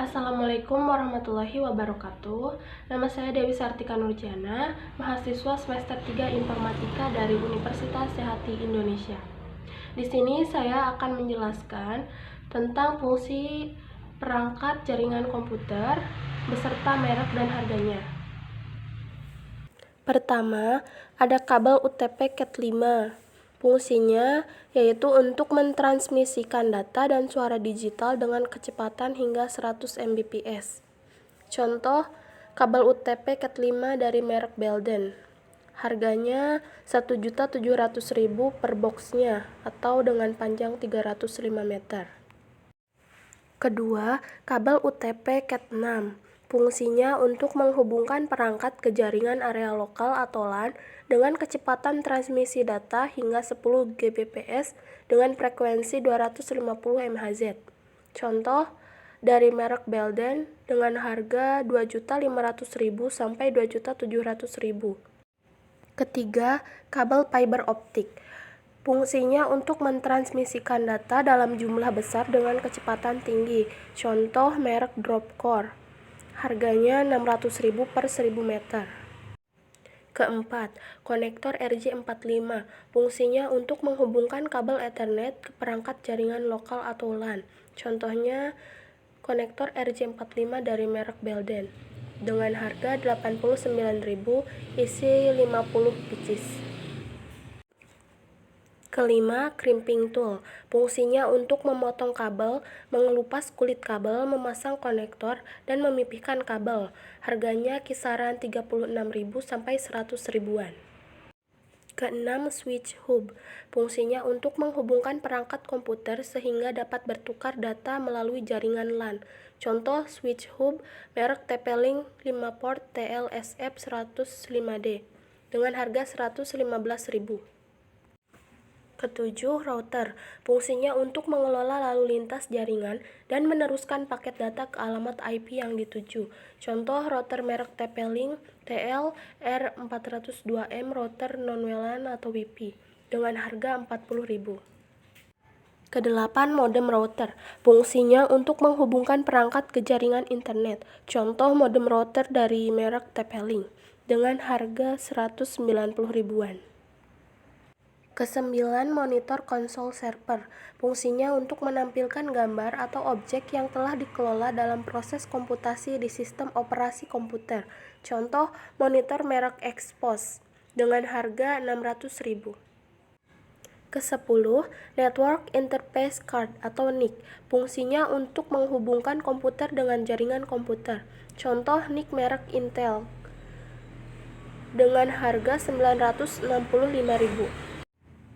Assalamualaikum warahmatullahi wabarakatuh. Nama saya Dewi Sartika Nurjana, mahasiswa semester 3 Informatika dari Universitas Sehati Indonesia. Di sini saya akan menjelaskan tentang fungsi perangkat jaringan komputer beserta merek dan harganya. Pertama, ada kabel UTP Cat5. Fungsinya yaitu untuk mentransmisikan data dan suara digital dengan kecepatan hingga 100 Mbps. Contoh, kabel UTP Cat5 dari merek Belden. Harganya Rp1.700.000 per boxnya atau dengan panjang 305 meter. Kedua, kabel UTP Cat6. Fungsinya untuk menghubungkan perangkat ke jaringan area lokal atau LAN dengan kecepatan transmisi data hingga 10 Gbps dengan frekuensi 250 MHz. Contoh, dari merek Belden dengan harga Rp2.500.000 sampai Rp2.700.000. Ketiga, kabel fiber optik. Fungsinya untuk mentransmisikan data dalam jumlah besar dengan kecepatan tinggi. Contoh merek Dropcore. Harganya Rp600.000 per 1000 meter. Keempat, konektor RJ45. Fungsinya untuk menghubungkan kabel Ethernet ke perangkat jaringan lokal atau LAN. Contohnya konektor RJ45 dari merek Belden. Dengan harga Rp89.000, isi 50 pieces. Kelima, crimping tool. Fungsinya untuk memotong kabel, mengelupas kulit kabel, memasang konektor, dan memipihkan kabel. Harganya kisaran Rp36.000 sampai Rp100.000-an. Keenam, switch hub. Fungsinya untuk menghubungkan perangkat komputer sehingga dapat bertukar data melalui jaringan LAN. Contoh switch hub merek TP-Link 5 port TLSF105D dengan harga Rp115.000. Ketujuh, router. Fungsinya untuk mengelola lalu lintas jaringan dan meneruskan paket data ke alamat IP yang dituju. Contoh router merek TP-Link TL-R402M router non-WLAN atau WiFi dengan harga Rp40.000. Kedelapan, modem router. Fungsinya untuk menghubungkan perangkat ke jaringan internet. Contoh modem router dari merek TP-Link dengan harga Rp190.000-an. Kesembilan, monitor konsol server. Fungsinya untuk menampilkan gambar atau objek yang telah dikelola dalam proses komputasi di sistem operasi komputer. Contoh, monitor merek Expos dengan harga Rp600.000. Kesepuluh, network interface card atau NIC. Fungsinya untuk menghubungkan komputer dengan jaringan komputer. Contoh, NIC merek Intel dengan harga Rp965.000.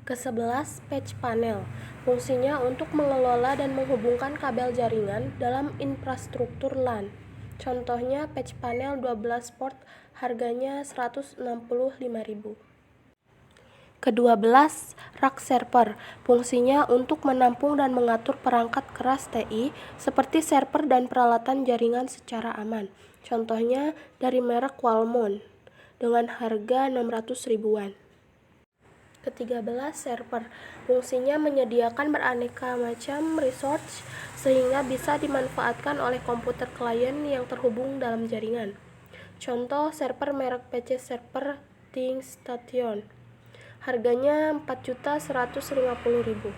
Ke-11, patch panel. Fungsinya untuk mengelola dan menghubungkan kabel jaringan dalam infrastruktur LAN. Contohnya patch panel 12 port, harganya Rp165.000. Ke-12, rack server. Fungsinya untuk menampung dan mengatur perangkat keras TI seperti server dan peralatan jaringan secara aman. Contohnya dari merek Walmont dengan harga Rp600.000-an. Ke-13, server. Fungsinya menyediakan beraneka macam resource sehingga bisa dimanfaatkan oleh komputer klien yang terhubung dalam jaringan. Contoh server merek PC Server ThinkStation. Harganya Rp4.150.000.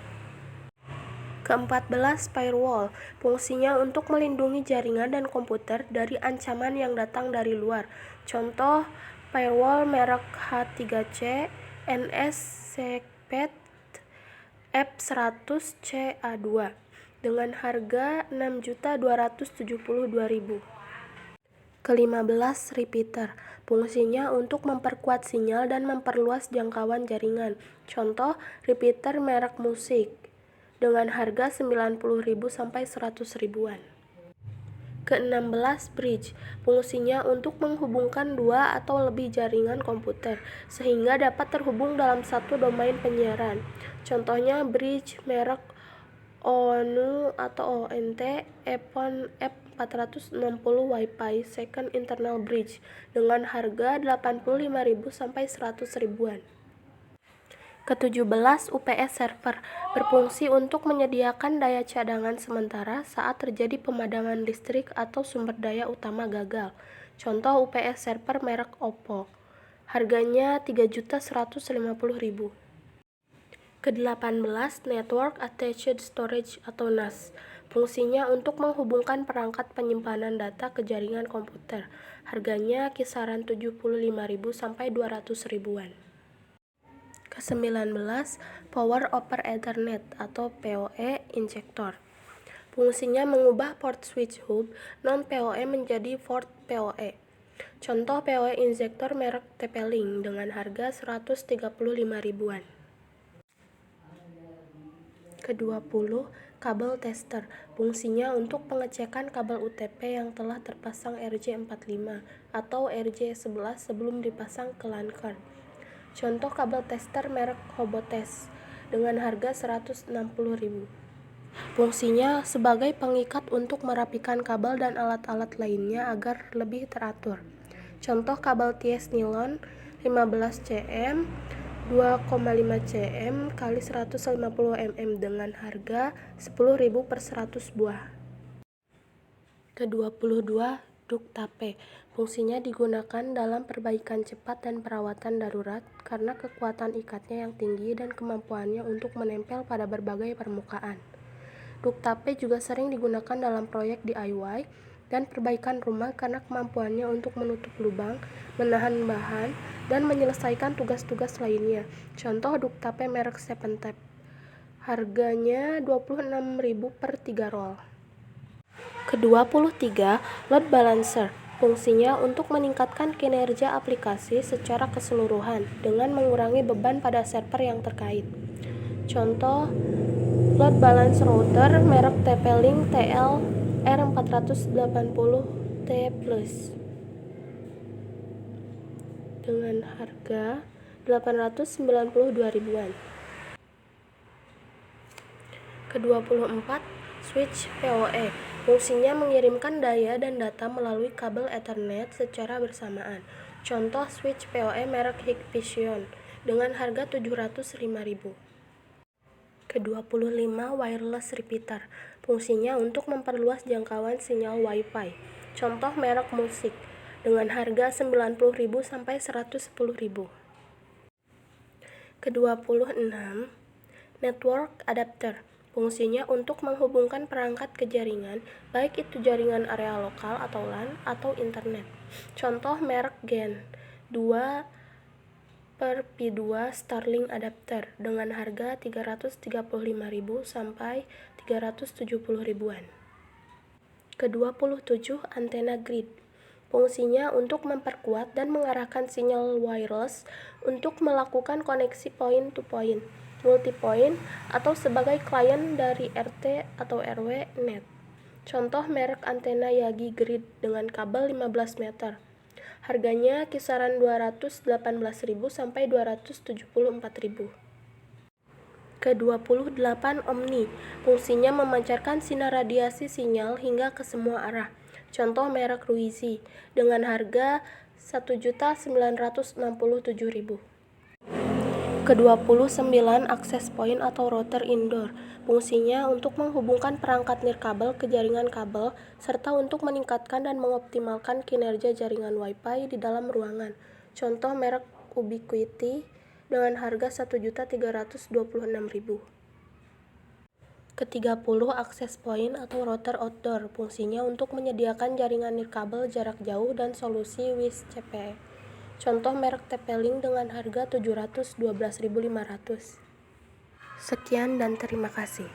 Ke-14, firewall. Fungsinya untuk melindungi jaringan dan komputer dari ancaman yang datang dari luar. Contoh firewall merek H3C NS Secpet F100CA2 dengan harga Rp6.272.000. Ke-15, repeater. Fungsinya untuk memperkuat sinyal dan memperluas jangkauan jaringan. Contoh, repeater merek musik dengan harga Rp90.000 sampai Rp100.000-an. Ke-16, bridge. Fungsinya untuk menghubungkan dua atau lebih jaringan komputer sehingga dapat terhubung dalam satu domain penyiaran. Contohnya bridge merek ONU atau ONT Epon F460 Wi-Fi Second Internal Bridge dengan harga Rp85.000 sampai Rp100.000-an. Ke-17 UPS server berfungsi untuk menyediakan daya cadangan sementara saat terjadi pemadaman listrik atau sumber daya utama gagal. Contoh UPS server merek Oppo. Harganya Rp3.150.000. Ke-18 Network Attached Storage atau NAS. Fungsinya untuk menghubungkan perangkat penyimpanan data ke jaringan komputer. Harganya kisaran Rp75.000 sampai Rp200.000-an. Ke-19 Power over Ethernet atau PoE injector. Fungsinya mengubah port switch hub non-PoE menjadi port PoE. Contoh PoE injector merek TP-Link dengan harga Rp135.000-an. Ke-20 kabel tester. Fungsinya untuk pengecekan kabel UTP yang telah terpasang RJ45 atau RJ11 sebelum dipasang ke LAN card. Contoh kabel tester merek Hobotest dengan harga Rp160.000. Fungsinya sebagai pengikat untuk merapikan kabel dan alat-alat lainnya agar lebih teratur. Contoh kabel TS nilon 15 cm 2,5 cm x 150 mm dengan harga Rp10.000 per 100 buah. Ke-22 Duct tape. Fungsinya digunakan dalam perbaikan cepat dan perawatan darurat karena kekuatan ikatnya yang tinggi dan kemampuannya untuk menempel pada berbagai permukaan. Duct tape juga sering digunakan dalam proyek DIY dan perbaikan rumah karena kemampuannya untuk menutup lubang, menahan bahan, dan menyelesaikan tugas-tugas lainnya. Contoh duct tape merek 7Tap. Harganya Rp26.000 per 3 roll. Ke-23 Load balancer. Fungsinya untuk meningkatkan kinerja aplikasi secara keseluruhan dengan mengurangi beban pada server yang terkait. Contoh load balance router merek TP-Link TL R480T Plus dengan harga Rp892.000-an. Ke-24 switch PoE. Fungsinya mengirimkan daya dan data melalui kabel Ethernet secara bersamaan. Contoh switch PoE merek Hikvision dengan harga Rp705.000. Ke-25 wireless repeater. Fungsinya untuk memperluas jangkauan sinyal Wi-Fi. Contoh merek musik dengan harga Rp90.000 sampai Rp110.000. Ke-26 network adapter. Fungsinya untuk menghubungkan perangkat ke jaringan, baik itu jaringan area lokal atau LAN atau internet. Contoh merek Gen 2/P2 Starlink adapter dengan harga Rp335.000 sampai Rp370.000-an. Ke-27 antena grid. Fungsinya untuk memperkuat dan mengarahkan sinyal wireless untuk melakukan koneksi point-to-point, multi-point, atau sebagai klien dari RT atau RW net. Contoh merek antena Yagi Grid dengan kabel 15 meter. Harganya kisaran Rp218.000 sampai Rp274.000. Ke-28 Omni. Fungsinya memancarkan sinar radiasi sinyal hingga ke semua arah. Contoh merek Ruizi dengan harga Rp1.967.000. Ke-29 access point atau router indoor. Fungsinya untuk menghubungkan perangkat nirkabel ke jaringan kabel serta untuk meningkatkan dan mengoptimalkan kinerja jaringan Wi-Fi di dalam ruangan. Contoh merek Ubiquiti dengan harga Rp1.326.000. Ke-30 access point atau router outdoor. Fungsinya untuk menyediakan jaringan nirkabel jarak jauh dan solusi WIS-CPE. Contoh merek TP-Link dengan harga Rp712.500. Sekian dan terima kasih.